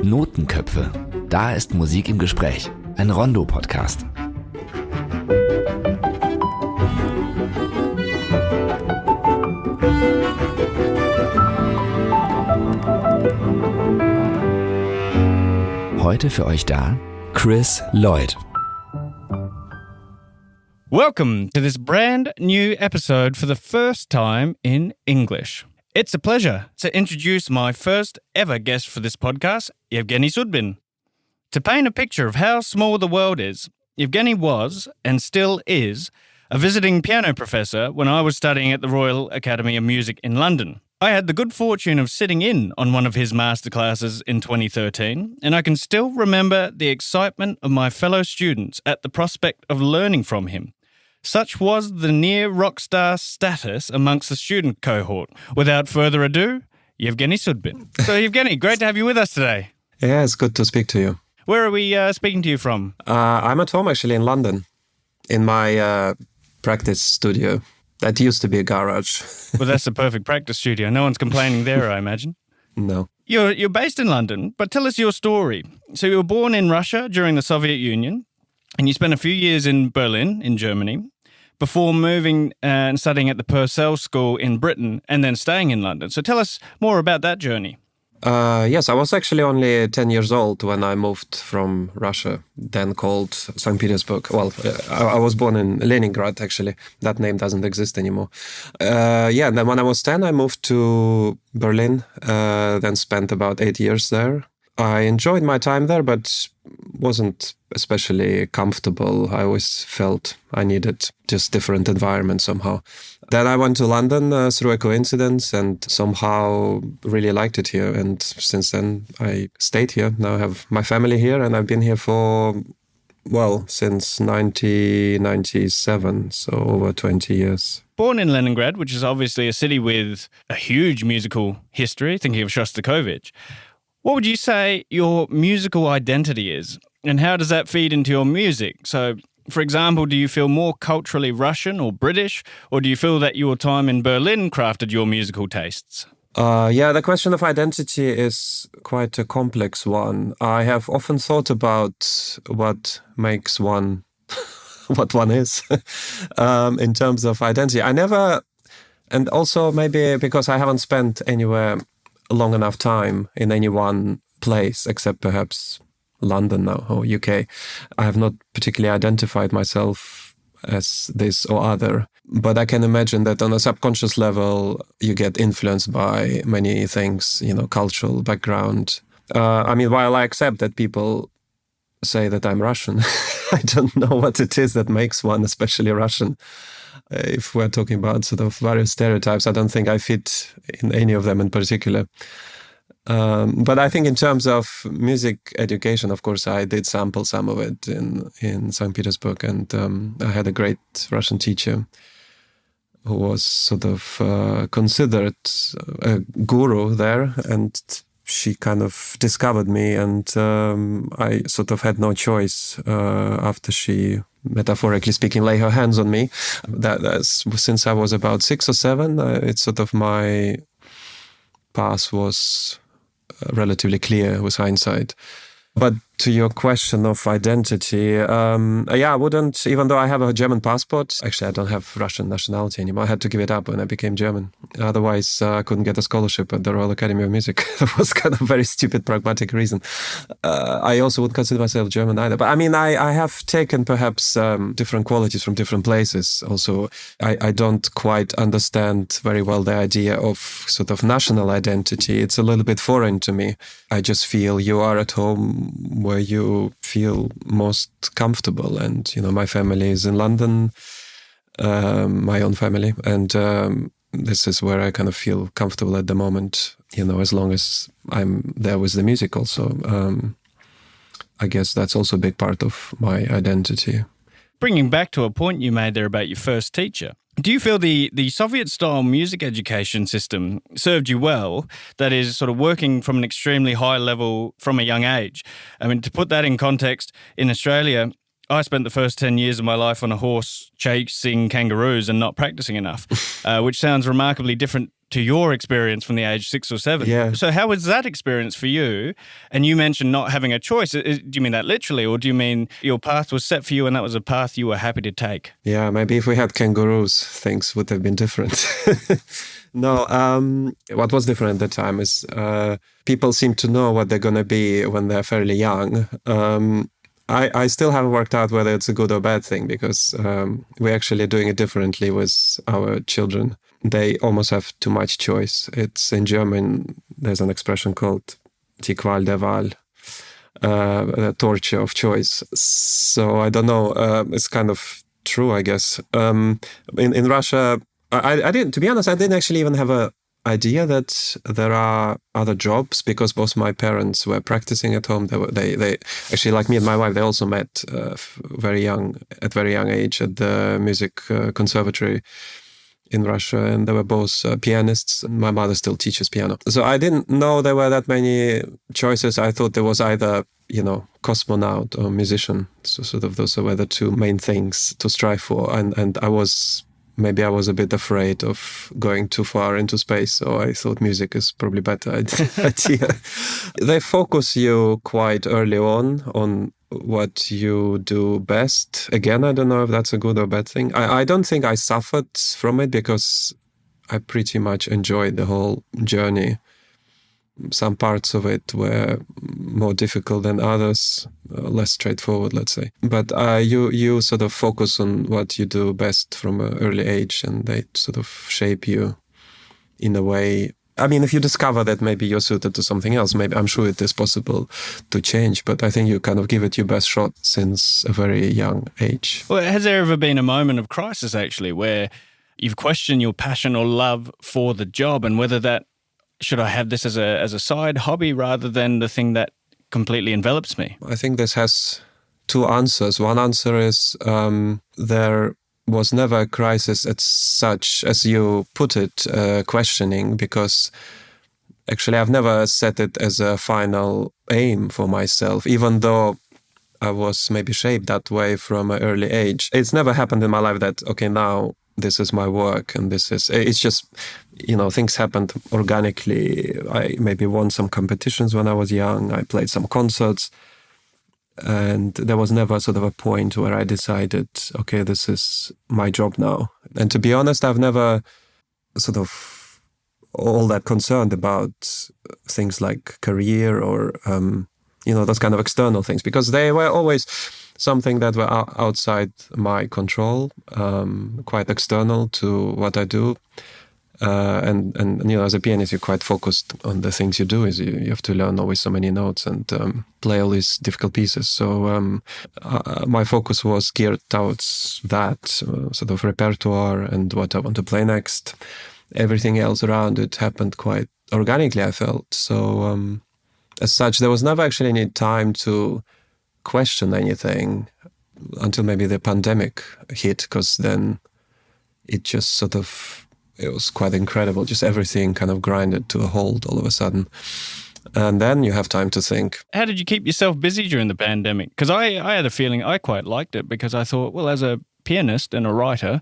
Notenköpfe. Da ist Musik im Gespräch. Ein Rondo-Podcast. Heute für euch da Chris Lloyd. Welcome to this brand new episode for the first time in English. It's a pleasure to introduce my first ever guest for this podcast, Yevgeny Sudbin. To paint a picture of how small the world is, Yevgeny was, and still is, a visiting piano professor when I was studying at the Royal Academy of Music in London. I had the good fortune of sitting in on one of his masterclasses in 2013, and I can still remember the excitement of my fellow students at the prospect of learning from him. Such was the near rock star status amongst the student cohort. Without further ado, Yevgeny Sudbin. So Yevgeny, great to have you with us today. Yeah, it's good to speak to you. Where are we speaking to you from? I'm at home actually in London, in my practice studio. That used to be a garage. Well, that's the perfect practice studio. No one's complaining there, I imagine. No. You're based in London, but tell us your story. So you were born in Russia during the Soviet Union, and you spent a few years in Berlin, in Germany, before moving and studying at the Purcell School in Britain and then staying in London. So tell us more about that journey. Yes, I was actually only 10 years old when I moved from Russia, then called St. Petersburg. Well, I was born in Leningrad, actually. That name doesn't exist anymore. And then when I was 10, I moved to Berlin, then spent about 8 years there. I enjoyed my time there, but wasn't especially comfortable. I always felt I needed just different environment somehow. Then I went to London through a coincidence and somehow really liked it here. And since then, I stayed here. Now I have my family here and I've been here for, since 1997, so over 20 years. Born in Leningrad, which is obviously a city with a huge musical history, thinking of Shostakovich. What would you say your musical identity is, and how does that feed into your music? So, for example, do you feel more culturally Russian or British, or do you feel that your time in Berlin crafted your musical tastes? The question of identity is quite a complex one. I have often thought about what makes one what one is in terms of identity. And also maybe because I haven't spent anywhere long enough time in any one place, except perhaps London now or UK. I have not particularly identified myself as this or other, but I can imagine that on a subconscious level, you get influenced by many things, cultural background. While I accept that people say that I'm Russian, I don't know what it is that makes one especially Russian. If we're talking about sort of various stereotypes, I don't think I fit in any of them in particular. But I think in terms of music education, of course, I did sample some of it in St. Petersburg. And I had a great Russian teacher who was sort of considered a guru there. And she kind of discovered me. And I sort of had no choice after she, metaphorically speaking, lay her hands on me. That's since I was about 6 or 7, it's sort of my path was relatively clear with hindsight. But to your question of identity, I wouldn't, even though I have a German passport, actually I don't have Russian nationality anymore. I had to give it up when I became German. Otherwise, I couldn't get a scholarship at the Royal Academy of Music. That was kind of a very stupid, pragmatic reason. I also would consider myself German either. But I have taken perhaps different qualities from different places. Also, I don't quite understand very well the idea of sort of national identity. It's a little bit foreign to me. I just feel you are at home where you feel most comfortable. And, my family is in London, my own family. And this is where I kind of feel comfortable at the moment, as long as I'm there with the music also. I guess that's also a big part of my identity. Bringing back to a point you made there about your first teacher, do you feel the Soviet-style music education system served you well, that is sort of working from an extremely high level from a young age? I mean, to put that in context, in Australia, I spent the first 10 years of my life on a horse chasing kangaroos and not practicing enough, which sounds remarkably different to your experience from the age 6 or 7. Yeah. So how was that experience for you? And you mentioned not having a choice. Do you mean that literally, or do you mean your path was set for you and that was a path you were happy to take? Yeah, maybe if we had kangaroos, things would have been different. No, what was different at the time is people seem to know what they're going to be when they're fairly young. I still haven't worked out whether it's a good or bad thing, because we're actually doing it differently with our children. They almost have too much choice. It's in German, there's an expression called die Qual der Wahl, the torture of choice. So I don't know, it's kind of true, I guess. In Russia, I didn't, to be honest, I didn't actually even have a idea that there are other jobs, because both my parents were practicing at home. They actually, like me and my wife, they also met very young age at the music conservatory in Russia, and they were both pianists. My mother still teaches piano. So I didn't know there were that many choices. I thought there was either, cosmonaut or musician. So sort of those were the two main things to strive for. And I was a bit afraid of going too far into space, so I thought music is probably better idea. They focus you quite early on what you do best. Again, I don't know if that's a good or bad thing. I don't think I suffered from it, because I pretty much enjoyed the whole journey. Some parts of it were more difficult than others, less straightforward, let's say. But you sort of focus on what you do best from an early age, and they sort of shape you in a way. I mean, if you discover that maybe you're suited to something else, maybe I'm sure it is possible to change, but I think you kind of give it your best shot since a very young age. Well, has there ever been a moment of crisis, actually, where you've questioned your passion or love for the job, and whether that, should I have this as a side hobby rather than the thing that completely envelops me? I think this has two answers. One answer is there was never a crisis as such, as you put it, questioning, because actually I've never set it as a final aim for myself, even though I was maybe shaped that way from an early age. It's never happened in my life that, okay, now this is my work, and it's just, things happened organically. I maybe won some competitions when I was young. I played some concerts, and there was never sort of a point where I decided, okay, this is my job now. And to be honest, I've never sort of all that concerned about things like career or, those kind of external things, because they were always something that were outside my control, quite external to what I do. And as a pianist, you're quite focused on the things you do. Is you have to learn always so many notes and play all these difficult pieces. So my focus was geared towards that sort of repertoire and what I want to play next. Everything else around it happened quite organically, I felt. So as such, there was never actually any time to question anything until maybe the pandemic hit, because then it just it was quite incredible. Just everything kind of grinded to a halt all of a sudden. And then you have time to think. How did you keep yourself busy during the pandemic? Because I had a feeling I quite liked it, because I thought, well, as a pianist and a writer,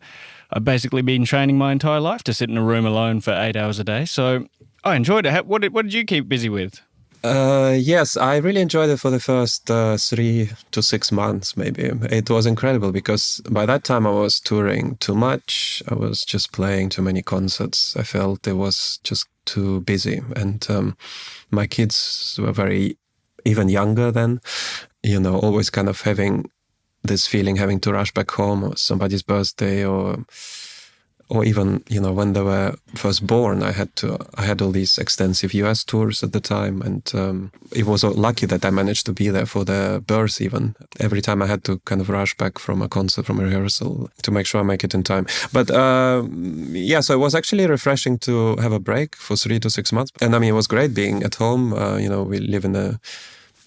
I've basically been training my entire life to sit in a room alone for 8 hours a day. So I enjoyed it. What did you keep busy with? Yes, I really enjoyed it for the first 3 to 6 months, maybe. It was incredible, because by that time I was touring too much. I was just playing too many concerts. I felt it was just too busy. And my kids were even younger then, always kind of having this feeling, having to rush back home, or somebody's birthday, or even, when they were first born, I had all these extensive US tours at the time. And it was lucky that I managed to be there for their birth even. Every time I had to kind of rush back from a concert, from a rehearsal, to make sure I make it in time. But so it was actually refreshing to have a break for 3 to 6 months. And I mean, it was great being at home. We live in a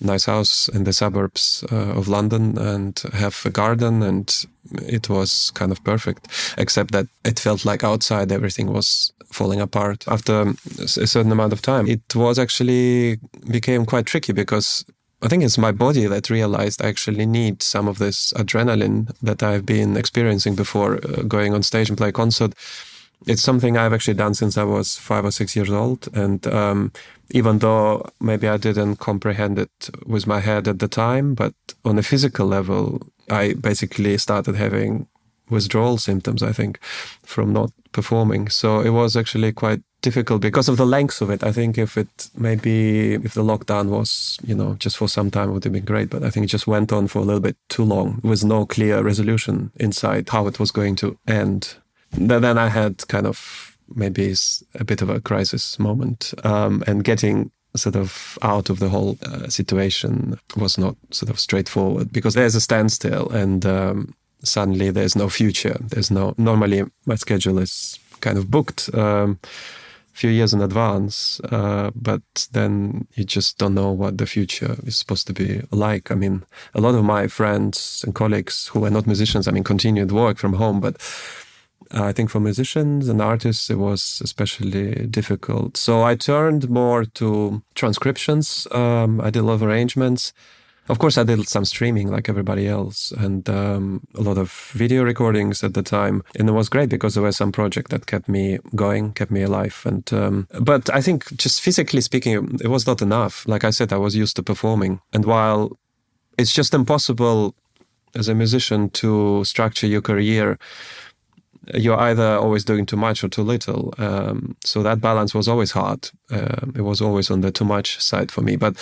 nice house in the suburbs of London and have a garden, and it was kind of perfect, except that it felt like outside everything was falling apart after a certain amount of time. It was actually became quite tricky, because I think it's my body that realized I actually need some of this adrenaline that I've been experiencing before going on stage and play a concert. It's something I've actually done since I was 5 or 6 years old. And even though maybe I didn't comprehend it with my head at the time, but on a physical level, I basically started having withdrawal symptoms, I think, from not performing. So it was actually quite difficult because of the length of it. I think if the lockdown was, just for some time, it would have been great. But I think it just went on for a little bit too long with no clear resolution inside how it was going to end. Then I had kind of maybe a bit of a crisis moment, and getting sort of out of the whole situation was not sort of straightforward because there's a standstill and suddenly there's no future. Normally my schedule is kind of booked a few years in advance, but then you just don't know what the future is supposed to be like. I mean, a lot of my friends and colleagues who were not musicians, continued work from home, but I think for musicians and artists, it was especially difficult. So I turned more to transcriptions. I did a lot of arrangements. Of course, I did some streaming like everybody else and a lot of video recordings at the time. And it was great because there was some project that kept me going, kept me alive. And but I think just physically speaking, it was not enough. Like I said, I was used to performing. And while it's just impossible as a musician to structure your career, you're either always doing too much or too little. So that balance was always hard. It was always on the too much side for me. But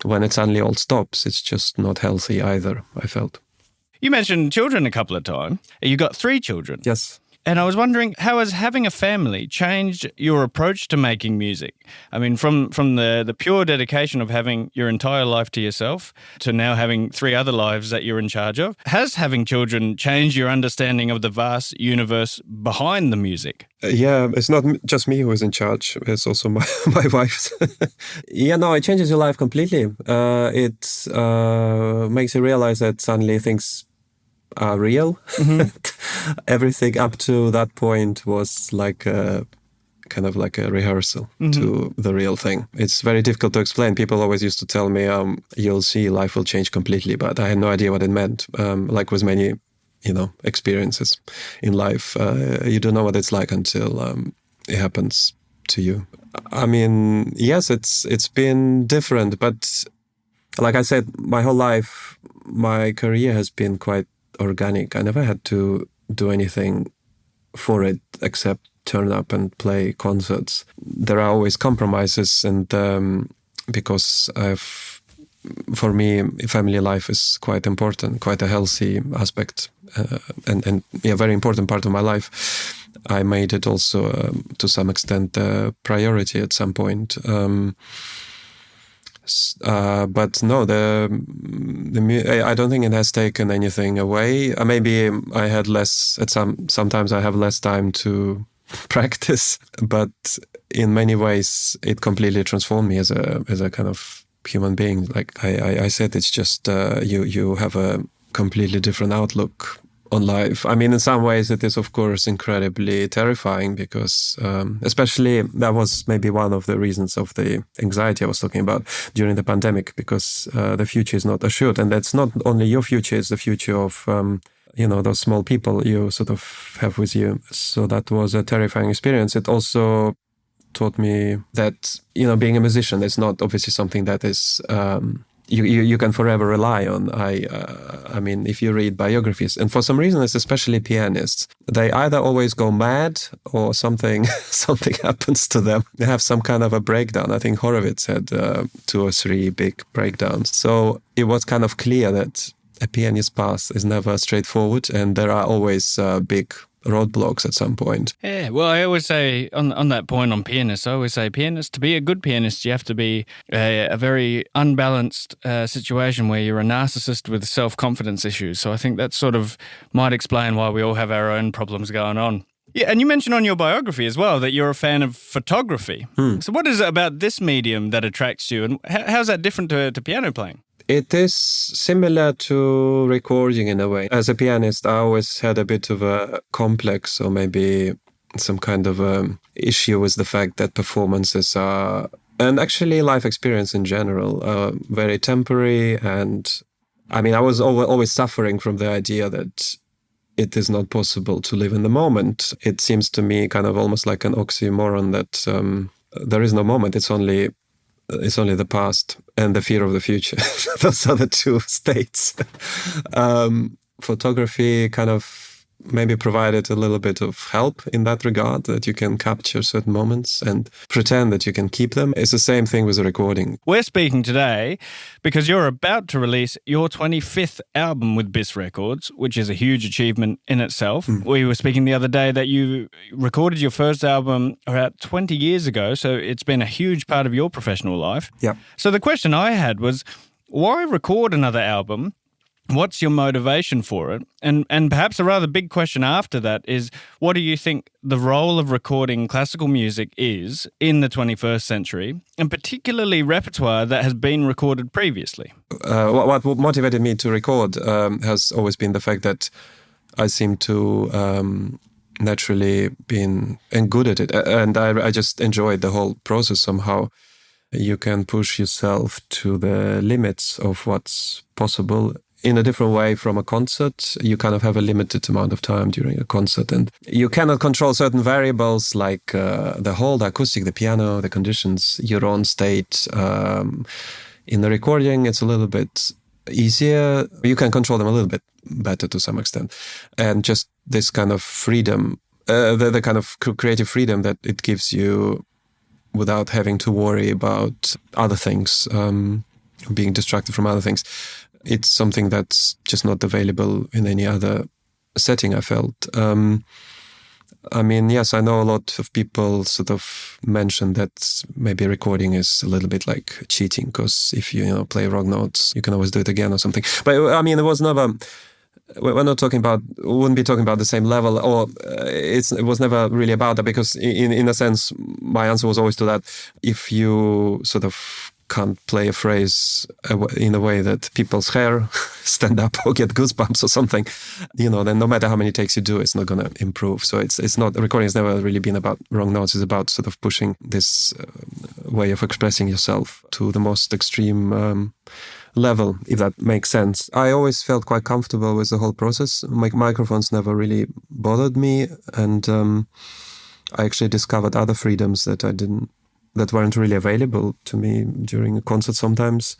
when it suddenly all stops, it's just not healthy either, I felt. You mentioned children a couple of times. You got 3 children. Yes. And I was wondering, how has having a family changed your approach to making music? I mean, from the pure dedication of having your entire life to yourself to now having 3 other lives that you're in charge of, has having children changed your understanding of the vast universe behind the music? Yeah, it's not just me who is in charge. It's also my wife. It changes your life completely. It makes you realize that suddenly things are real. Mm-hmm. Everything up to that point was like a rehearsal to the real thing. It's very difficult to explain. People always used to tell me, you'll see life will change completely, but I had no idea what it meant. Like with many, experiences in life, you don't know what it's like until it happens to you. I mean, yes, it's been different, but like I said, my whole life, my career has been quite organic. I never had to do anything for it except turn up and play concerts. There are always compromises, and because for me, family life is quite important, quite a healthy aspect, and a very important part of my life. I made it also to some extent a priority at some point. But no, I don't think it has taken anything away. Maybe I had less sometimes I have less time to practice, but in many ways it completely transformed me as a kind of human being. Like I said, it's just you have a completely different outlook on life. I mean, in some ways it is, of course, incredibly terrifying because especially that was maybe one of the reasons of the anxiety I was talking about during the pandemic, because the future is not assured. And that's not only your future, it's the future of, those small people you sort of have with you. So that was a terrifying experience. It also taught me that, being a musician is not obviously something that is... You can forever rely on. I mean, if you read biographies, and for some reason, it's especially pianists, they either always go mad or something happens to them. They have some kind of a breakdown. I think Horowitz had 2 or 3 big breakdowns. So it was kind of clear that a pianist's path is never straightforward, and there are always big roadblocks at some point. Yeah, well, I always say on that point on pianists, I always say to be a good pianist, you have to be a very unbalanced situation where you're a narcissist with self-confidence issues. So I think that sort of might explain why we all have our own problems going on. Yeah, and you mentioned on your biography as well that you're a fan of photography. So what is it about this medium that attracts you, and how's that different to piano playing? It is similar to recording in a way. As a pianist, I always had a bit of a complex or maybe some kind of issue with the fact that performances are, and actually life experience in general, very temporary. And I mean, I was always suffering from the idea that it is not possible to live in the moment. It seems to me kind of almost like an oxymoron that there is no moment. It's only the past and the fear of the future. Those are the two states. Photography kind of maybe provided a little bit of help in that regard, that you can capture certain moments and pretend that you can keep them. It's the same thing with the recording. We're speaking today because you're about to release your 25th album with BIS Records, which is a huge achievement in itself. We were speaking the other day that you recorded your first album about 20 years ago, so it's been a huge part of your professional life. Yeah. So the question I had was, why record another album? What's your motivation for it? And perhaps a rather big question after that is, what do you think the role of recording classical music is in the 21st century, and particularly repertoire that has been recorded previously? What motivated me to record has always been the fact that I seem to naturally been good at it. And I just enjoyed the whole process somehow. You can push yourself to the limits of what's possible in a different way from a concert. You kind of have a limited amount of time during a concert, and you cannot control certain variables like the hall, the acoustic, the piano, the conditions, your own state. In the recording, it's a little bit easier. You can control them a little bit better to some extent. And just this kind of freedom, the kind of creative freedom that it gives you without having to worry about other things, being distracted from other things. It's something that's just not available in any other setting, I felt. I mean, yes, I know a lot of people sort of mention that maybe recording is a little bit like cheating, because if you play wrong notes, you can always do it again or something. But I mean, it was never... We're not talking about, wouldn't be talking about the same level, or it was never really about that, because in a sense, my answer was always to that. If you sort of can't play a phrase in a way that people's hair stand up or get goosebumps or something, then no matter how many takes you do, it's not going to improve. So it's not, recording has never really been about wrong notes. It's about sort of pushing this way of expressing yourself to the most extreme level, if that makes sense. I always felt quite comfortable with the whole process. Microphones never really bothered me, and I actually discovered other freedoms that weren't really available to me during a concert sometimes.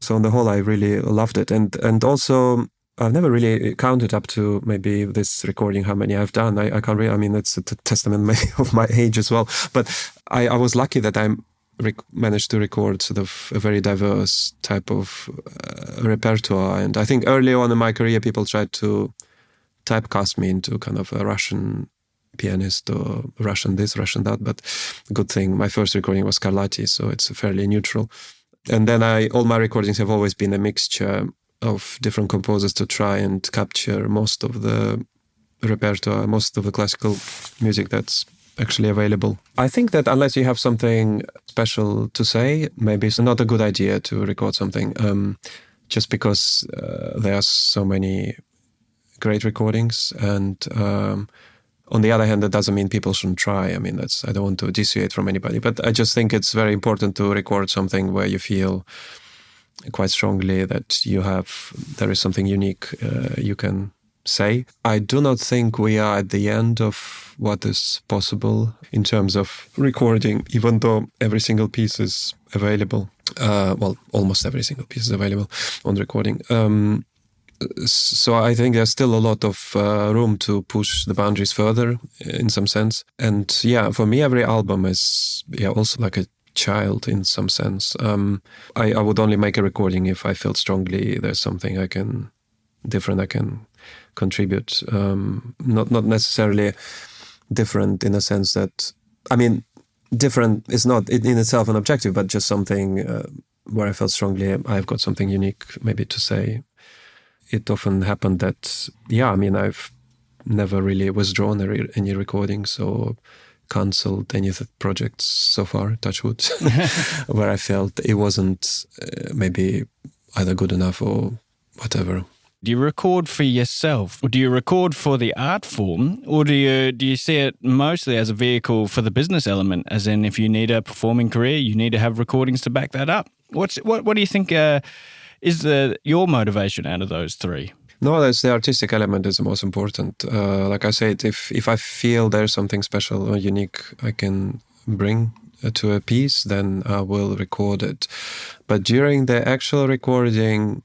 So on the whole, I really loved it. And also, I've never really counted up to maybe this recording how many I've done. I can't really, I mean, it's a testament of my age as well. But I was lucky that I managed to record sort of a very diverse type of repertoire. And I think early on in my career, people tried to typecast me into kind of a Russian pianist or Russian this, Russian that, but good thing my first recording was Scarlatti, so it's fairly neutral. And then all my recordings have always been a mixture of different composers to try and capture most of the repertoire, most of the classical music that's actually available. I think that unless you have something special to say, maybe it's not a good idea to record something, just because there are so many great recordings, and on the other hand, that doesn't mean people shouldn't try. I mean, I don't want to dissuade from anybody, but I just think it's very important to record something where you feel quite strongly that there is something unique you can say. I do not think we are at the end of what is possible in terms of recording, even though every single piece is available. Almost every single piece is available on recording. So I think there's still a lot of room to push the boundaries further in some sense. And yeah, for me, every album is also like a child in some sense. I would only make a recording if I felt strongly there's something I can contribute. Not necessarily different in a sense that, I mean, different is not in itself an objective, but just something where I felt strongly I've got something unique maybe to say. It often happened that, I've never really withdrawn any recordings or cancelled any of the projects so far, touch wood, where I felt it wasn't maybe either good enough or whatever. Do you record for yourself, or do you record for the art form, or do you see it mostly as a vehicle for the business element, as in if you need a performing career, you need to have recordings to back that up? What do you think is your motivation out of those three? No, that's the artistic element is the most important. Like I said, if I feel there's something special or unique I can bring to a piece, then I will record it. But during the actual recording,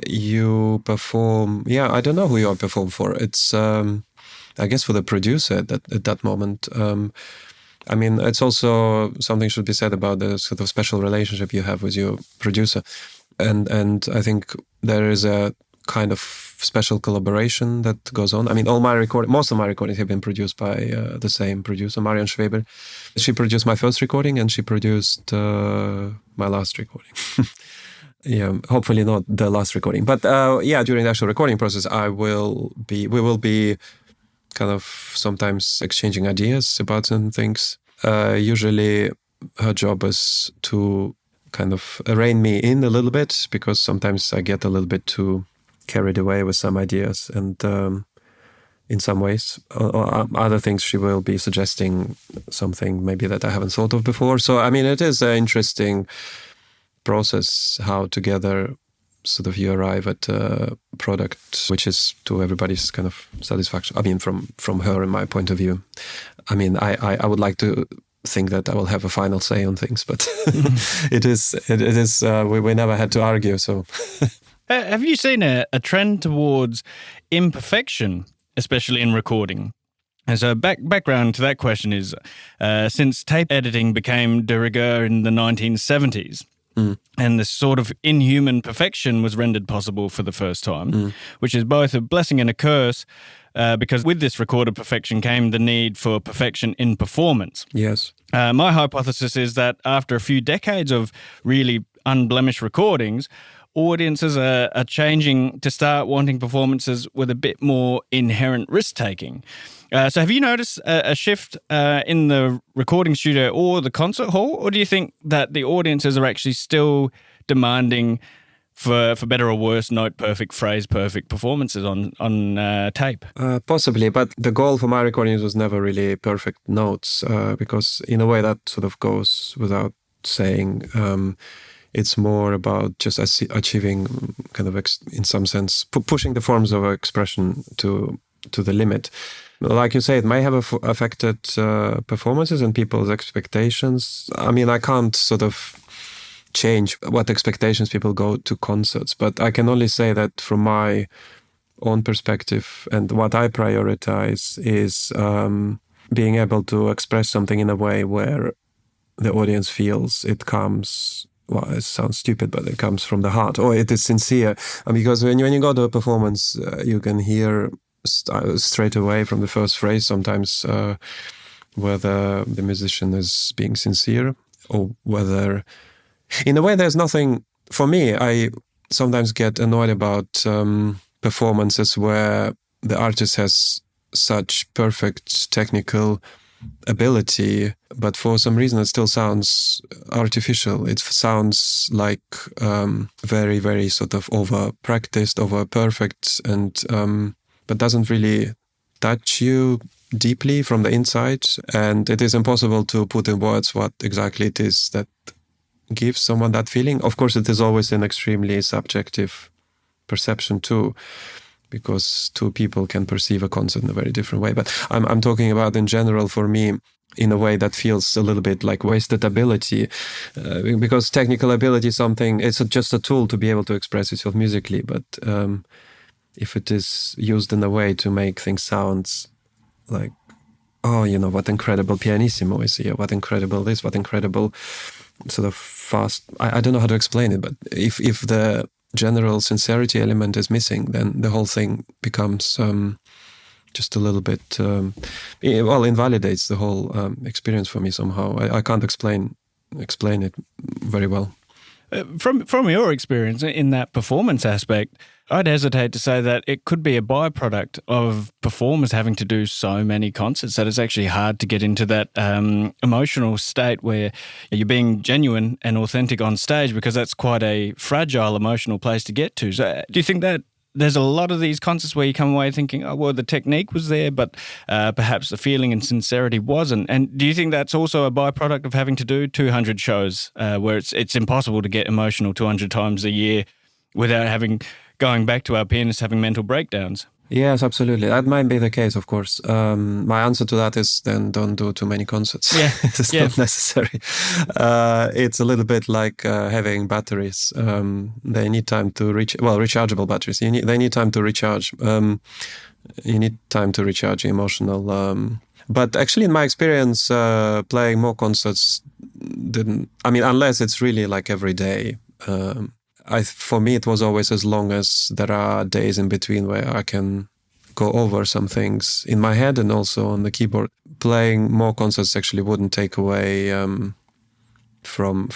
you perform. Yeah, I don't know who you perform for. It's I guess for the producer at that moment. I mean, it's also something should be said about the sort of special relationship you have with your producer, and I think there is a kind of special collaboration that goes on. I mean, most of my recordings have been produced by the same producer, Marian Schweber. She produced my first recording, and she produced my last recording. Yeah, hopefully not the last recording, but during the actual recording process, we will be kind of sometimes exchanging ideas about certain things. Usually her job is to kind of rein me in a little bit, because sometimes I get a little bit too carried away with some ideas, and in some ways, or other things she will be suggesting something maybe that I haven't thought of before. So, I mean, it is an interesting process how together sort of you arrive at a product which is to everybody's kind of satisfaction. I mean, from her and my point of view. I mean, I would like to think that I will have a final say on things, but it is we never had to argue. So, have you seen a trend towards imperfection, especially in recording? And so background to that question is, since tape editing became de rigueur in the 1970s, and this sort of inhuman perfection was rendered possible for the first time, which is both a blessing and a curse, because with this recorded perfection came the need for perfection in performance. Yes. My hypothesis is that after a few decades of really unblemished recordings, audiences are changing to start wanting performances with a bit more inherent risk-taking. So have you noticed a shift in the recording studio or the concert hall, or do you think that the audiences are actually still demanding, for better or worse, note-perfect, phrase-perfect performances on tape? Possibly, but the goal for my recordings was never really perfect notes, because in a way that sort of goes without saying. It's more about just achieving kind of, in some sense, pushing the forms of expression to the limit. Like you say, it may have affected performances and people's expectations. I mean, I can't sort of change what expectations people go to concerts, but I can only say that from my own perspective and what I prioritize is being able to express something in a way where the audience feels it comes. Well, it sounds stupid, but it comes from the heart, or it is sincere. Because when you go to a performance, you can hear straight away from the first phrase sometimes whether the musician is being sincere, or whether, in a way, there's nothing. For me, I sometimes get annoyed about performances where the artist has such perfect technical ability, but for some reason it still sounds artificial. It sounds like very, very sort of over-practiced, over-perfect, and but doesn't really touch you deeply from the inside. And it is impossible to put in words what exactly it is that gives someone that feeling. Of course, it is always an extremely subjective perception too, because two people can perceive a concert in a very different way. But I'm talking about in general, for me, in a way that feels a little bit like wasted ability, because technical ability is something, it's just a tool to be able to express yourself musically. But if it is used in a way to make things sound like, oh, you know, what incredible pianissimo is here, what incredible this, what incredible sort of fast, I don't know how to explain it, but if the general sincerity element is missing, then the whole thing becomes just a little bit, invalidates the whole experience for me somehow. I can't explain it very well. From your experience in that performance aspect, I'd hesitate to say that it could be a byproduct of performers having to do so many concerts that it's actually hard to get into that emotional state where you're being genuine and authentic on stage, because that's quite a fragile emotional place to get to. So do you think that there's a lot of these concerts where you come away thinking, oh, well, the technique was there, but perhaps the feeling and sincerity wasn't? And do you think that's also a byproduct of having to do 200 shows where it's impossible to get emotional 200 times a year without going back to our pianists having mental breakdowns. Yes, absolutely. That might be the case, of course. My answer to that is then don't do too many concerts. Yeah. It's not necessary. It's a little bit like having batteries. They need time to rechargeable batteries. They need time to recharge. You need time to recharge emotional. But actually, in my experience, playing more concerts unless it's really like every day. For me, it was always as long as there are days in between where I can go over some things in my head and also on the keyboard. Playing more concerts actually wouldn't take away from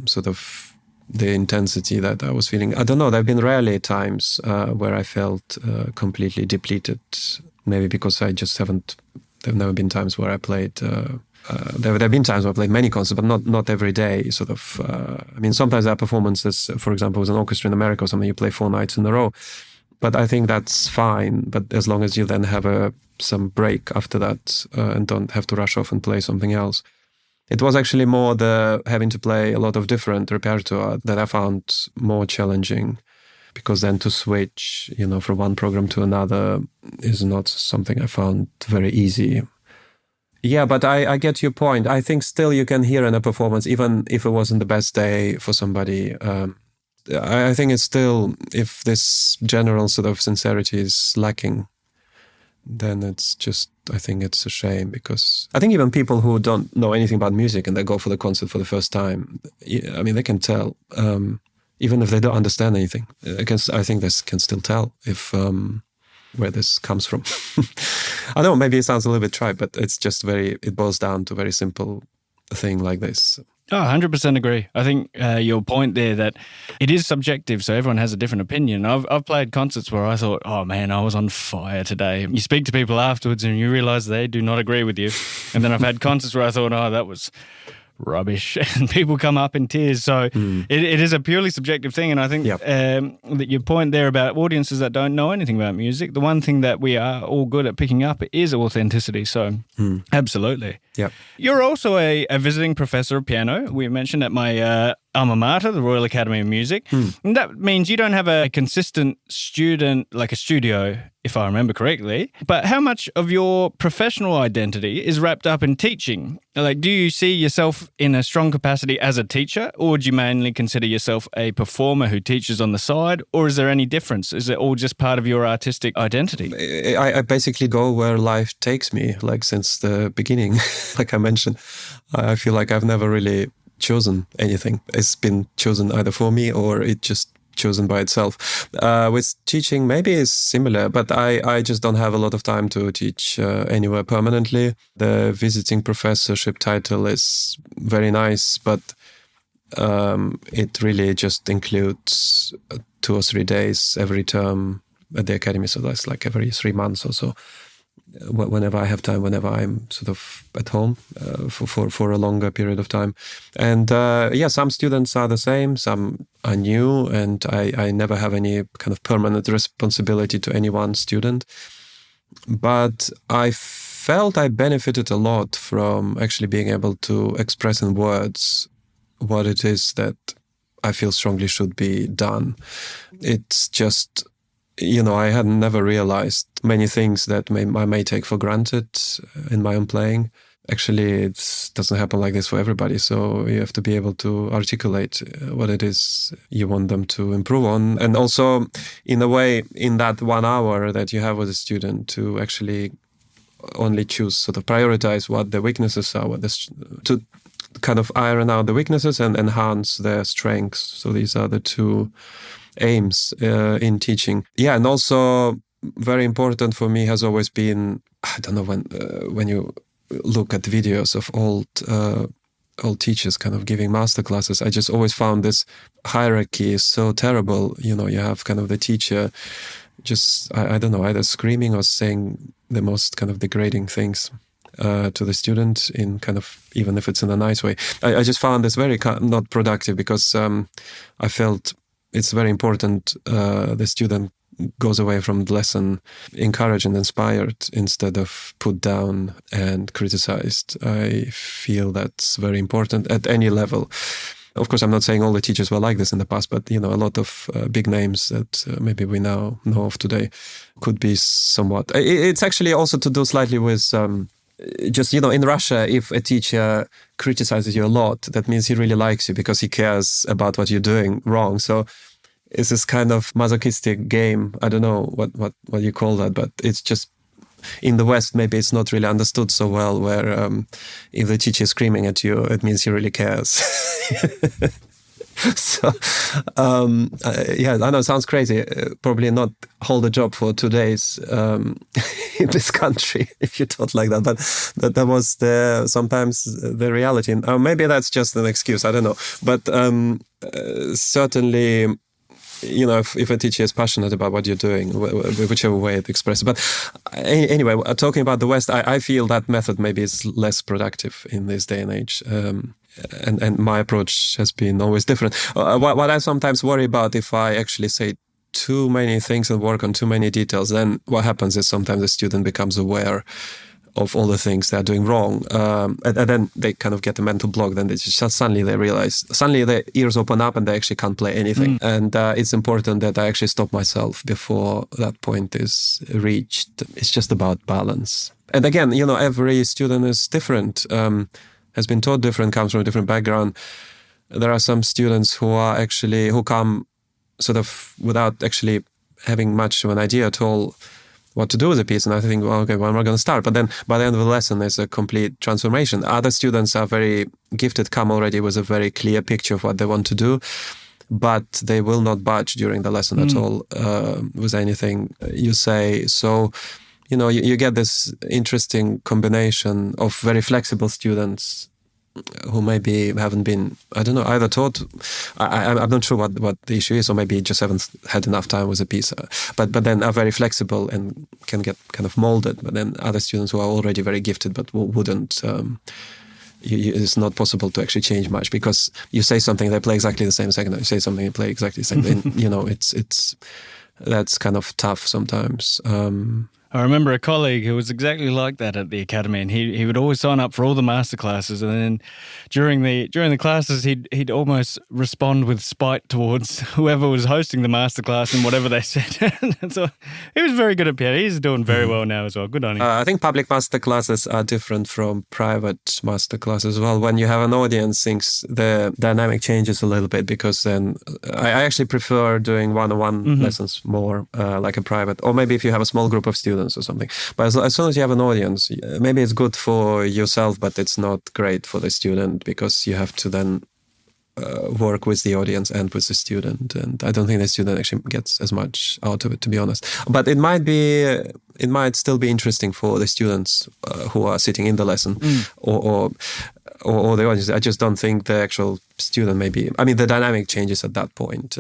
sort of the intensity that I was feeling. I don't know, there have been rarely times where I felt completely depleted, maybe because I just haven't, there have never been times where I played... there have been times where I played many concerts, but not every day. Sort of. Sometimes there are performances, for example, with an orchestra in America or something, you play 4 nights in a row. But I think that's fine. But as long as you then have some break after that and don't have to rush off and play something else. It was actually more the having to play a lot of different repertoire that I found more challenging. Because then to switch, from one program to another is not something I found very easy. Yeah, but I get your point. I think still you can hear in a performance, even if it wasn't the best day for somebody. I think it's still, if this general sort of sincerity is lacking, then it's just, I think it's a shame, because I think even people who don't know anything about music and they go for the concert for the first time, they can tell, even if they don't understand anything. I think they can still tell if... where this comes from. I know maybe it sounds a little bit trite, but it's just it boils down to a very simple thing like this. Oh, 100% agree. I think your point there that it is subjective, so everyone has a different opinion. I've played concerts where I thought, oh man, I was on fire today. You speak to people afterwards and you realise they do not agree with you. And then I've had concerts where I thought, oh, that was rubbish, and people come up in tears. So it is a purely subjective thing, and I think that your point there about audiences that don't know anything about music, the one thing that we are all good at picking up is authenticity. So absolutely. Yeah. You're also a visiting professor of piano. We mentioned at my alma mater, the Royal Academy of Music. And that means you don't have a consistent student, like a studio, if I remember correctly. But how much of your professional identity is wrapped up in teaching? Like, do you see yourself in a strong capacity as a teacher, or do you mainly consider yourself a performer who teaches on the side, or is there any difference? Is it all just part of your artistic identity? I basically go where life takes me, like since the beginning. Like I mentioned, I feel like I've never really chosen anything. It's been chosen either for me or it just chosen by itself. With teaching, maybe it's similar, but I just don't have a lot of time to teach anywhere permanently. The visiting professorship title is very nice, but it really just includes 2 or 3 days every term at the academy. So that's like every 3 months or so. Whenever I have time, whenever I'm sort of at home for a longer period of time. And some students are the same, some are new, and I never have any kind of permanent responsibility to any one student. But I felt I benefited a lot from actually being able to express in words what it is that I feel strongly should be done. It's just... I had never realized many things that I may take for granted in my own playing. Actually, it doesn't happen like this for everybody. So you have to be able to articulate what it is you want them to improve on. And also, in a way, in that 1 hour that you have with a student, to actually only choose, sort of prioritize what the weaknesses are, to kind of iron out the weaknesses and enhance their strengths. So these are the 2 aims in teaching. Yeah, and also very important for me has always been, I don't know, when you look at videos of old teachers kind of giving masterclasses, I just always found this hierarchy is so terrible. You have kind of the teacher just, I don't know, either screaming or saying the most kind of degrading things to the student, in kind of, even if it's in a nice way. I just found this very not productive, because I felt it's very important the student goes away from the lesson encouraged and inspired instead of put down and criticized. I feel that's very important at any level. Of course, I'm not saying all the teachers were like this in the past, but, a lot of big names that maybe we now know of today could be somewhat. It's actually also to do slightly with just, in Russia, if a teacher criticizes you a lot, that means he really likes you because he cares about what you're doing wrong. So it's this kind of masochistic game. I don't know what you call that, but it's just, in the West, maybe it's not really understood so well, where if the teacher is screaming at you, it means he really cares. So, I know it sounds crazy. Probably not hold a job for 2 days in this country if you thought like that. But that was sometimes the reality. Maybe that's just an excuse. I don't know. But certainly, if a teacher is passionate about what you're doing, whichever way it expresses. But anyway, talking about the West, I feel that method maybe is less productive in this day and age. And my approach has been always different. What I sometimes worry about, if I actually say too many things and work on too many details, then what happens is sometimes the student becomes aware of all the things they're doing wrong. And then they kind of get a mental block. Then they just suddenly their ears open up and they actually can't play anything. And it's important that I actually stop myself before that point is reached. It's just about balance. And again, every student is different, has been taught different, comes from a different background. There are some students who come sort of without actually having much of an idea at all what to do with the piece. And I think, well, okay, when am I going to start? But then by the end of the lesson, there's a complete transformation. Other students are very gifted, come already with a very clear picture of what they want to do, but they will not budge during the lesson at all with anything you say. So, you get this interesting combination of very flexible students who maybe haven't been, I don't know, either taught. I'm not sure what the issue is, or maybe just haven't had enough time with a piece. But then are very flexible and can get kind of molded. But then other students who are already very gifted but wouldn't. It's not possible to actually change much, because you say something, they play exactly the same second. You say something, they play exactly the same. And, it's that's kind of tough sometimes. I remember a colleague who was exactly like that at the academy, and he would always sign up for all the master classes, and then during the classes he'd almost respond with spite towards whoever was hosting the master class and whatever they said. So he was very good at piano. He's doing very well now as well. Good on him. I think public master classes are different from private master classes as well. When you have an audience, the dynamic changes a little bit, because then I actually prefer doing one-on-one lessons more, like a private, or maybe if you have a small group of students or something. But as soon as you have an audience, maybe it's good for yourself, but it's not great for the student, because you have to then work with the audience and with the student. And I don't think the student actually gets as much out of it, to be honest. But it might still be interesting for the students who are sitting in the lesson or the audience. I just don't think the actual student the dynamic changes at that point.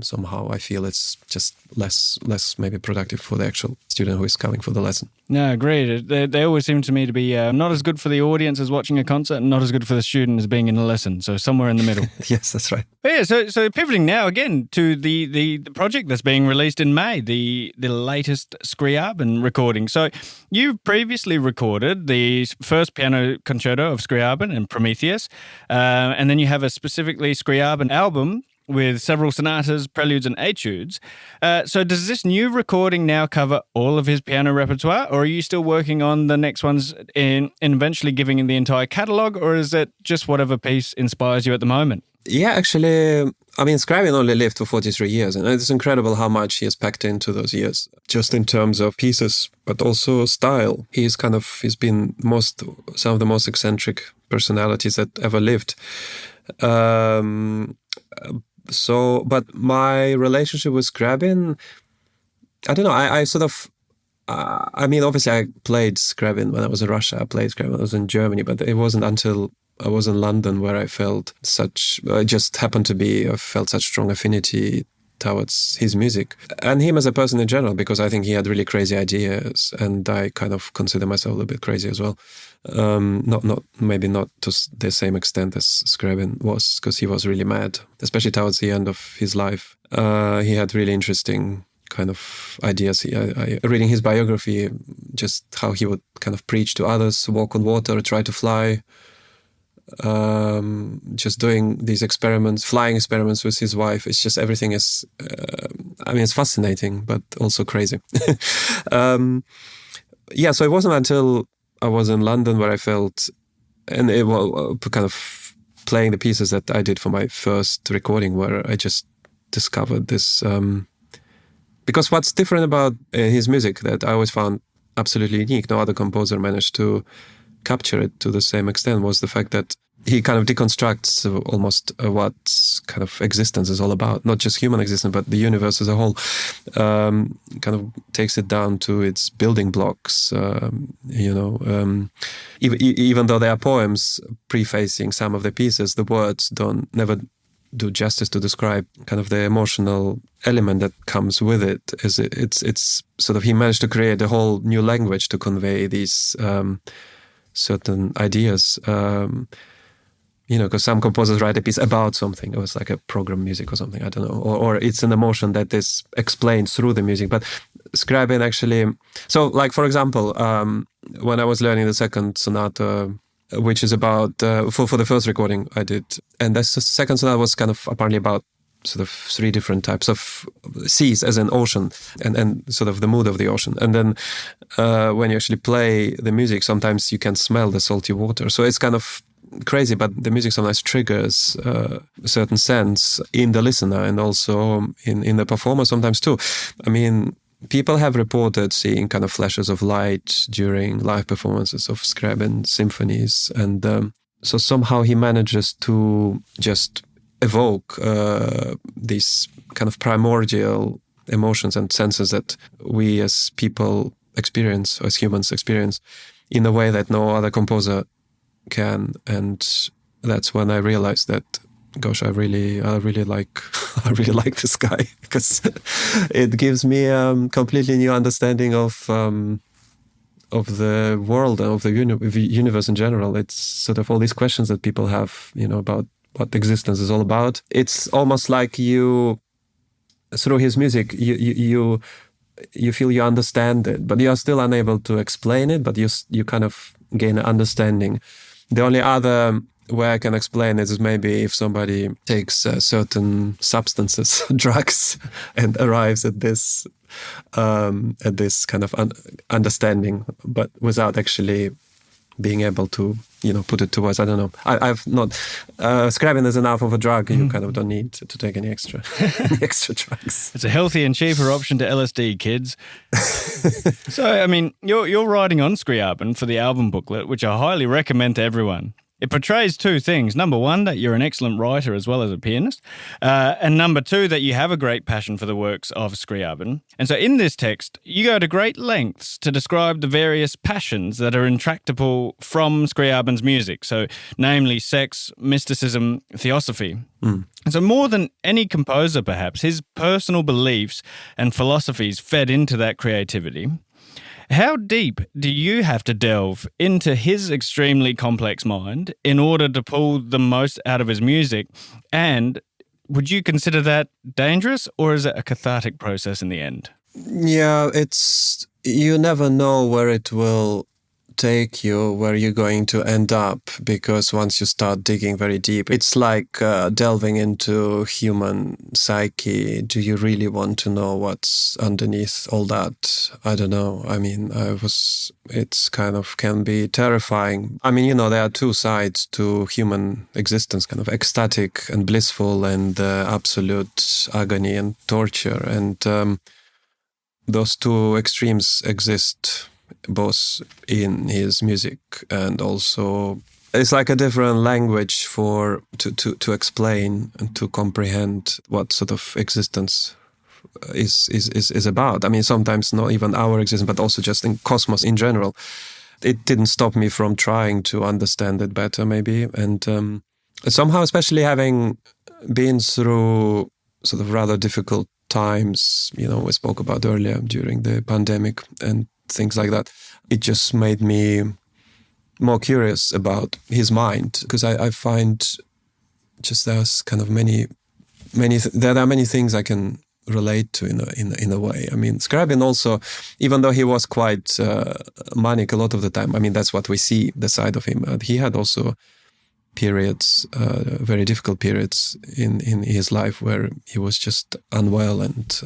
Somehow I feel it's just less maybe productive for the actual student who is coming for the lesson. No, agreed. They always seem to me to be not as good for the audience as watching a concert, and not as good for the student as being in a lesson. So somewhere in the middle. Yes, that's right. But yeah, so pivoting now again to the project that's being released in May, the latest Scriabin recording. So you previously recorded the first piano concerto of Scriabin and Prometheus, and then you have a specifically Scriabin album with several sonatas, preludes and etudes. So does this new recording now cover all of his piano repertoire, or are you still working on the next ones in eventually giving the entire catalogue, or is it just whatever piece inspires you at the moment? Yeah, actually, Scriabin only lived for 43 years, and it's incredible how much he has packed into those years, just in terms of pieces, but also style. He's been some of the most eccentric personalities that ever lived. But my relationship with Scriabin, I don't know, I sort of, obviously I played Scriabin when I was in Russia, I played Scriabin when I was in Germany, but it wasn't until I was in London where I felt I felt such strong affinity towards his music and him as a person in general, because I think he had really crazy ideas, and I kind of consider myself a little bit crazy as well. Maybe not to the same extent as Scriabin was, because he was really mad, especially towards the end of his life. He had really interesting kind of ideas. Reading his biography, just how he would kind of preach to others, walk on water, try to fly. just doing these experiments, flying experiments with his wife. It's just everything is, it's fascinating, but also crazy. So it wasn't until I was in London where I felt, and it was kind of playing the pieces that I did for my first recording, where I just discovered this. Because what's different about his music that I always found absolutely unique, no other composer managed to capture it to the same extent, was the fact that he kind of deconstructs almost what kind of existence is all about. Not just human existence, but the universe as a whole. Kind of takes it down to its building blocks, even though there are poems prefacing some of the pieces, the words never do justice to describe kind of the emotional element that comes with it. It's sort of, he managed to create a whole new language to convey these certain ideas. Because some composers write a piece about something. It was like a program music or something, I don't know. Or it's an emotion that is explained through the music. But Scriabin actually... So, like, for example, when I was learning the second sonata, which is about... for the first recording I did, and the second sonata was kind of apparently about sort of three different types of seas as an ocean and sort of the mood of the ocean. And then when you actually play the music, sometimes you can smell the salty water. So it's kind of crazy, but the music sometimes triggers a certain sense in the listener and also in the performer sometimes too. I mean, people have reported seeing kind of flashes of light during live performances of Scriabin symphonies. And so somehow he manages to just evoke these kind of primordial emotions and senses that we as people experience, or as humans experience, in a way that no other composer can. And that's when I realized that, gosh, I really like this guy, because it gives me a completely new understanding of the world and of the universe in general. It's sort of all these questions that people have, about what existence is all about. It's almost like you, through his music, you feel you understand it, but you are still unable to explain it, but you kind of gain an understanding. The only other way I can explain it is maybe if somebody takes certain substances, drugs, and arrives at this kind of understanding, but without actually being able to, put it to words. I don't know. I've not... Scriabin is enough of a drug. You kind of don't need to take any extra drugs. It's a healthy and cheaper option to LSD, kids. So, I mean, you're writing on Scriabin for the album booklet, which I highly recommend to everyone. It portrays two things. Number one, that you're an excellent writer as well as a pianist. And number two, that you have a great passion for the works of Scriabin. And so in this text, you go to great lengths to describe the various passions that are intractable from Scriabin's music. So namely sex, mysticism, theosophy. And so more than any composer, perhaps, his personal beliefs and philosophies fed into that creativity. How deep do you have to delve into his extremely complex mind in order to pull the most out of his music? And would you consider that dangerous, or is it a cathartic process in the end? Yeah, you never know where it will take you, where you're going to end up, because once you start digging very deep, it's like delving into human psyche. Do you really want to know what's underneath all that? I don't know. I mean, it's kind of can be terrifying. I mean, there are two sides to human existence, kind of ecstatic and blissful, and absolute agony and torture. And those two extremes exist both in his music, and also it's like a different language to explain and to comprehend what sort of existence is about. I mean, sometimes not even our existence, but also just in cosmos in general. It didn't stop me from trying to understand it better, maybe. And somehow, especially having been through sort of rather difficult times, we spoke about earlier during the pandemic and things like that, it just made me more curious about his mind, because I find just there's kind of there are many things I can relate to in a way. I mean, Scriabin also, even though he was quite manic a lot of the time, I mean, that's what we see, the side of him. He had also periods, very difficult periods in his life where he was just unwell and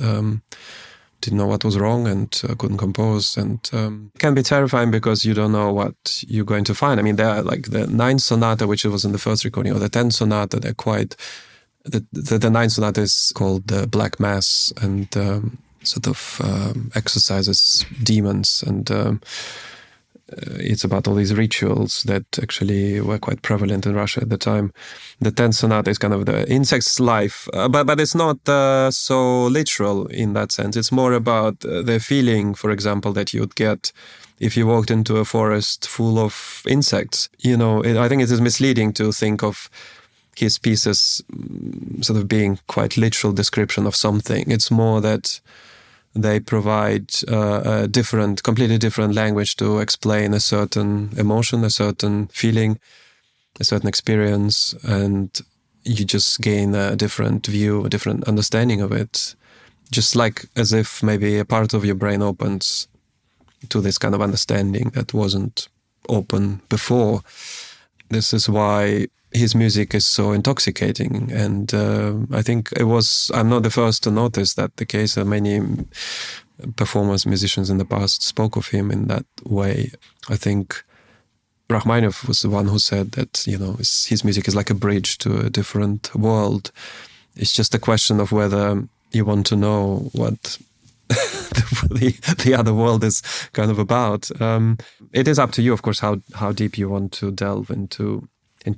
didn't know what was wrong and couldn't compose. And it can be terrifying because you don't know what you're going to find. I mean, they're like the Ninth Sonata, which was in the first recording, or the Tenth Sonata, they're quite... The Ninth Sonata is called the Black Mass and sort of exorcises demons, and it's about all these rituals that actually were quite prevalent in Russia at the time. The Tenth Sonata is kind of the insect's life, but it's not so literal in that sense. It's more about the feeling, for example, that you'd get if you walked into a forest full of insects. I think it is misleading to think of his pieces sort of being quite literal description of something. It's more that they provide a completely different language to explain a certain emotion, a certain feeling, a certain experience, and you just gain a different view, a different understanding of it. Just like as if maybe a part of your brain opens to this kind of understanding that wasn't open before. This is why his music is so intoxicating, and I think I'm not the first to notice that the case. Many performers, musicians in the past spoke of him in that way. I think Rachmaninoff was the one who said that, his music is like a bridge to a different world. It's just a question of whether you want to know what the other world is kind of about. It is up to you, of course, how deep you want to delve into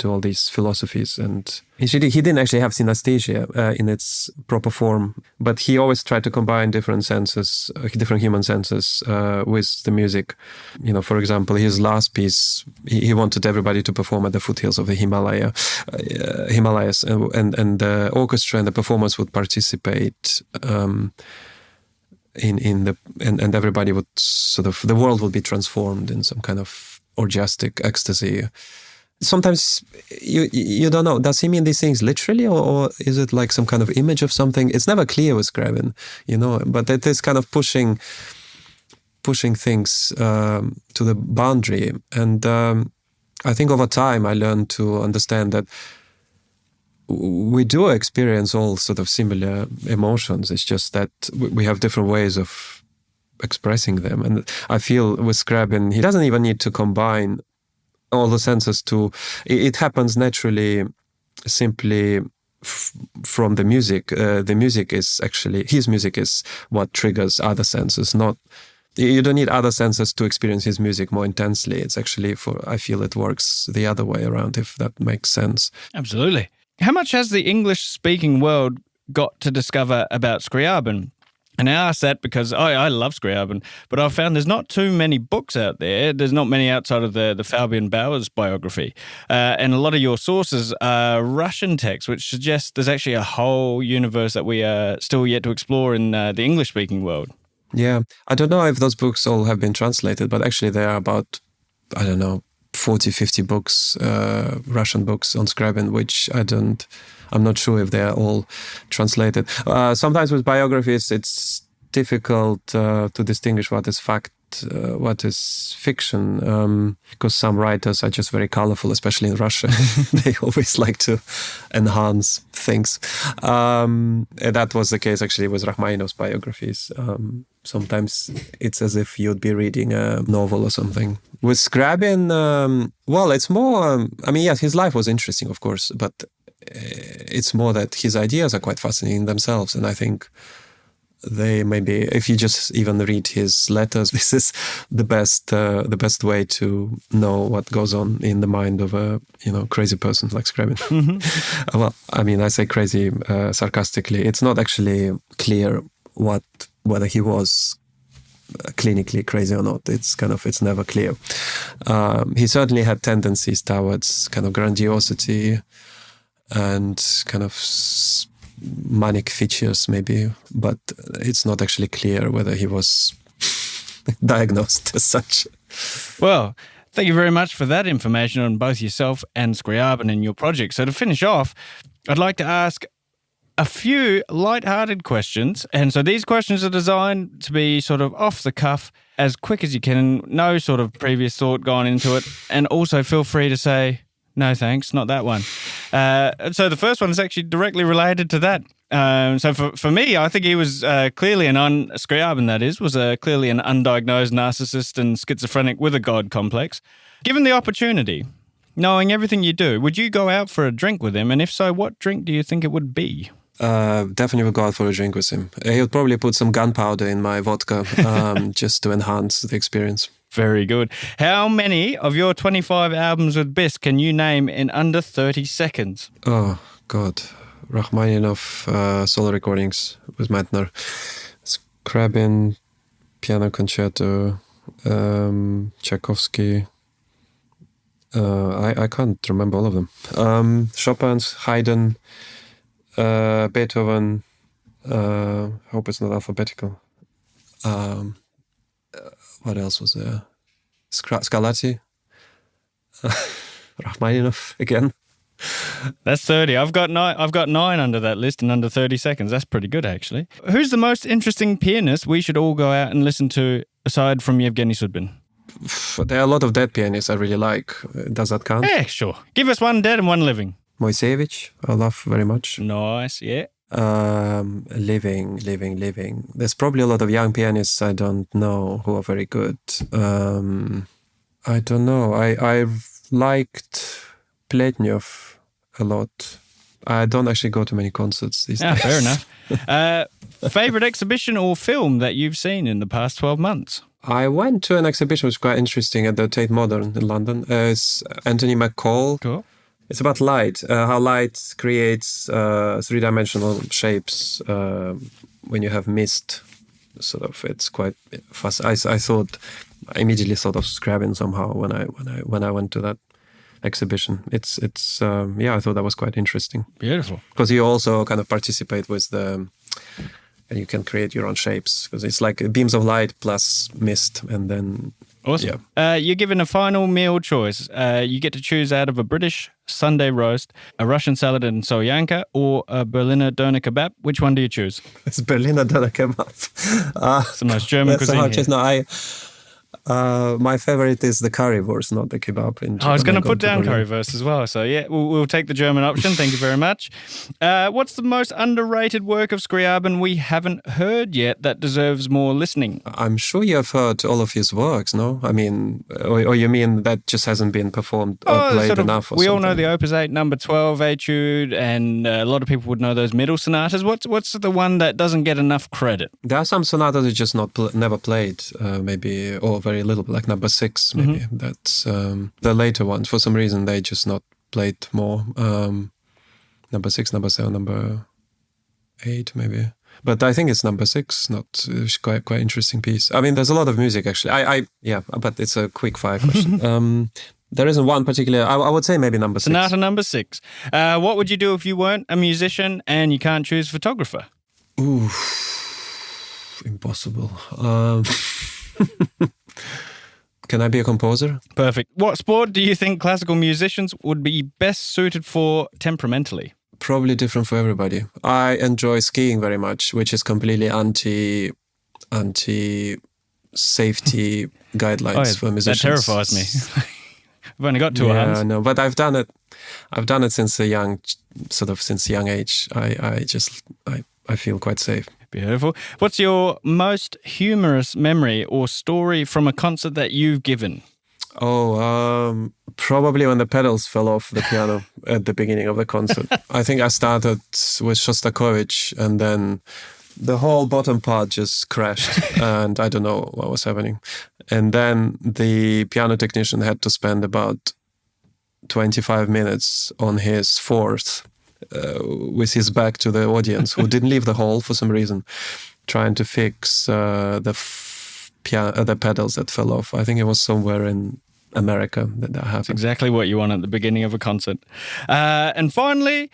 all these philosophies. And he didn't actually have synesthesia in its proper form, but he always tried to combine different senses, different human senses with the music. For example, his last piece, he wanted everybody to perform at the foothills of the Himalayas, and the orchestra and the performers would participate and everybody would the world would be transformed in some kind of orgiastic ecstasy. Sometimes you don't know, does he mean these things literally, or is it like some kind of image of something? It's never clear with Scriabin, but it is kind of pushing things to the boundary. And I think over time I learned to understand that we do experience all sort of similar emotions. It's just that we have different ways of expressing them. And I feel with Scriabin, he doesn't even need to combine all the senses it happens naturally, simply from the music. The music is actually, his music is what triggers other senses, you don't need other senses to experience his music more intensely. It's actually I feel it works the other way around, if that makes sense. Absolutely. How much has the English-speaking world got to discover about Scriabin? And I ask that because I love Scriabin, but I've found there's not too many books out there. There's not many outside of the Fabian Bauer's biography. And a lot of your sources are Russian texts, which suggests there's actually a whole universe that we are still yet to explore in the English-speaking world. Yeah. I don't know if those books all have been translated, but actually there are about, 40, 50 books, Russian books on Scriabin, which I'm not sure if they're all translated. Sometimes with biographies, it's difficult to distinguish what is fact, what is fiction, because some writers are just very colorful, especially in Russia. They always like to enhance things. That was the case actually with Rachmaninoff's biographies. Sometimes it's as if you'd be reading a novel or something. With Scriabin, it's more, yes, his life was interesting, of course, but it's more that his ideas are quite fascinating themselves. And I think they maybe, if you just even read his letters, this is the best way to know what goes on in the mind of a crazy person like Scriabin. Mm-hmm. Well, I say crazy sarcastically. It's not actually clear whether he was clinically crazy or not. It's never clear. He certainly had tendencies towards kind of grandiosity and kind of manic features maybe, but it's not actually clear whether he was diagnosed as such. Well, thank you very much for that information on both yourself and Scriabin and your project. So to finish off, I'd like to ask a few light-hearted questions. And so these questions are designed to be sort of off the cuff, as quick as you can, no sort of previous thought gone into it. And also feel free to say, No, thanks, not that one. So the first one is actually directly related to that. So for me, I think he was clearly Scriabin, that is, was clearly an undiagnosed narcissist and schizophrenic with a God complex. Given the opportunity, knowing everything you do, would you go out for a drink with him? And if so, what drink do you think it would be? Definitely would go out for a drink with him. He would probably put some gunpowder in my vodka just to enhance the experience. Very good. How many of your 25 albums with Bis can you name in under 30 seconds? Oh, God. Rachmaninoff solo recordings with Meitner. Scriabin, piano concerto, Tchaikovsky. I can't remember all of them. Chopin's, Haydn, Beethoven. Hope it's not alphabetical. What else was there? Scarlatti. Rachmaninoff again. That's 30. I've got 9 under that list in under 30 seconds. That's pretty good, actually. Who's the most interesting pianist we should all go out and listen to, aside from Yevgeny Sudbin? There are a lot of dead pianists I really like. Does that count? Yeah, sure. Give us one dead and one living. Moisevich, I love very much. Nice, yeah. Living. There's probably a lot of young pianists I don't know who are very good. I don't know. I've liked Pletnyov a lot. I don't actually go to many concerts these days. Fair enough. Favorite exhibition or film that you've seen in the past 12 months? I went to an exhibition which was quite interesting at the Tate Modern in London. It's Anthony McCall. Cool. It's about light, how light creates three-dimensional shapes when you have mist. Sort of, it's quite fast. I immediately thought of Scriabin somehow when I went to that exhibition. It's I thought that was quite interesting. Beautiful. Because you also kind of participate with and you can create your own shapes because it's like beams of light plus mist, and then. Awesome. Yeah. You're given a final meal choice. You get to choose out of a British Sunday roast, a Russian salad and solyanka, or a Berliner Doner kebab. Which one do you choose? It's Berliner Doner kebab. It's the most German cuisine. My favorite is the currywurst, not the kebab. I was going to put down currywurst as well. So yeah, we'll take the German option. Thank you very much. What's the most underrated work of Scriabin we haven't heard yet that deserves more listening? I'm sure you have heard all of his works, no? I mean, or you mean that just hasn't been performed or played enough? Or we something? all know the Opus 8 number 12 Etude, and a lot of people would know those middle sonatas. What's the one that doesn't get enough credit? There are some sonatas that just never played, maybe, or very little, like number 6 maybe. Mm-hmm. That's the later ones. For some reason they just not played more. Number 6, number 7, number 8 maybe. But I think it's number 6. It's quite interesting piece. I mean, there's a lot of music actually. But it's a quick fire question. There isn't one particular. I would say maybe number 6. Sonata number 6. What would you do if you weren't a musician and you can't choose photographer? Ooh, impossible. Can I be a composer? Perfect. What sport do you think classical musicians would be best suited for temperamentally? Probably different for everybody. I enjoy skiing very much, which is completely anti safety guidelines for musicians. That terrifies me. I've only got 2 hands. Yeah, no, but I've done it since a young age. I feel quite safe. Beautiful. What's your most humorous memory or story from a concert that you've given? Oh, probably when the pedals fell off the piano at the beginning of the concert. I think I started with Shostakovich and then the whole bottom part just crashed and I don't know what was happening. And then the piano technician had to spend about 25 minutes on his fourth with his back to the audience, who didn't leave the hall for some reason, trying to fix the pedals that fell off. I think it was somewhere in America that happened. That's exactly what you want at the beginning of a concert. And finally,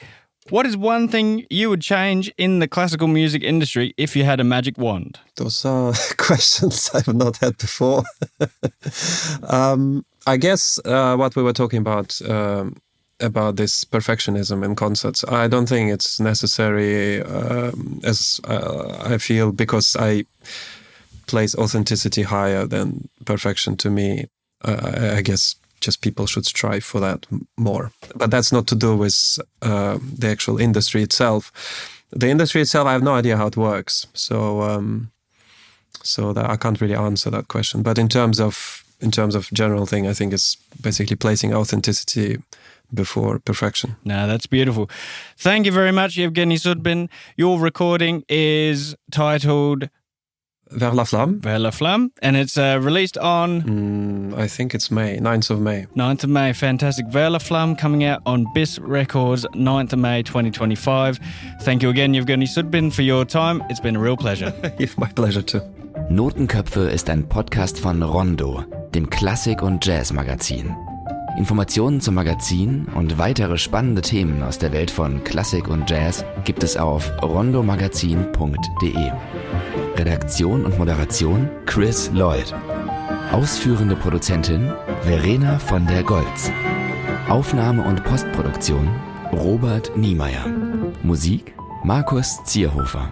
what is one thing you would change in the classical music industry if you had a magic wand? Those are questions I've not had before. I guess what we were talking about this perfectionism in concerts. I don't think it's necessary as I feel, because I place authenticity higher than perfection to me. I guess just people should strive for that more. But that's not to do with the actual industry itself. The industry itself, I have no idea how it works. So that I can't really answer that question. But in terms of general thing, I think it's basically placing authenticity before perfection. No, that's beautiful. Thank you very much, Yevgeny Sudbin. Your recording is titled Vers la Flamme. Vers la Flamme, and it's released on... I think it's May, 9th of May. 9th of May, fantastic. Vers la Flamme coming out on BIS Records, 9th of May 2025. Thank you again, Yevgeny Sudbin, for your time. It's been a real pleasure. My pleasure too. Notenköpfe ist ein Podcast von Rondo, dem Klassik- und Jazz-Magazin. Informationen zum Magazin und weitere spannende Themen aus der Welt von Klassik und Jazz gibt es auf rondomagazin.de. Redaktion und Moderation Chris Lloyd. Ausführende Produzentin Verena von der Goltz. Aufnahme und Postproduktion Robert Niemeyer. Musik Markus Zierhofer.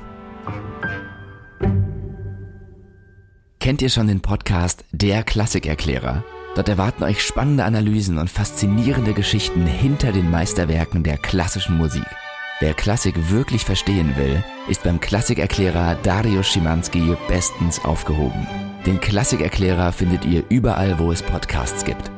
Kennt ihr schon den Podcast Der Klassikerklärer? Dort erwarten euch spannende Analysen und faszinierende Geschichten hinter den Meisterwerken der klassischen Musik. Wer Klassik wirklich verstehen will, ist beim Klassikerklärer Dariusz Szymanski bestens aufgehoben. Den Klassikerklärer findet ihr überall, wo es Podcasts gibt.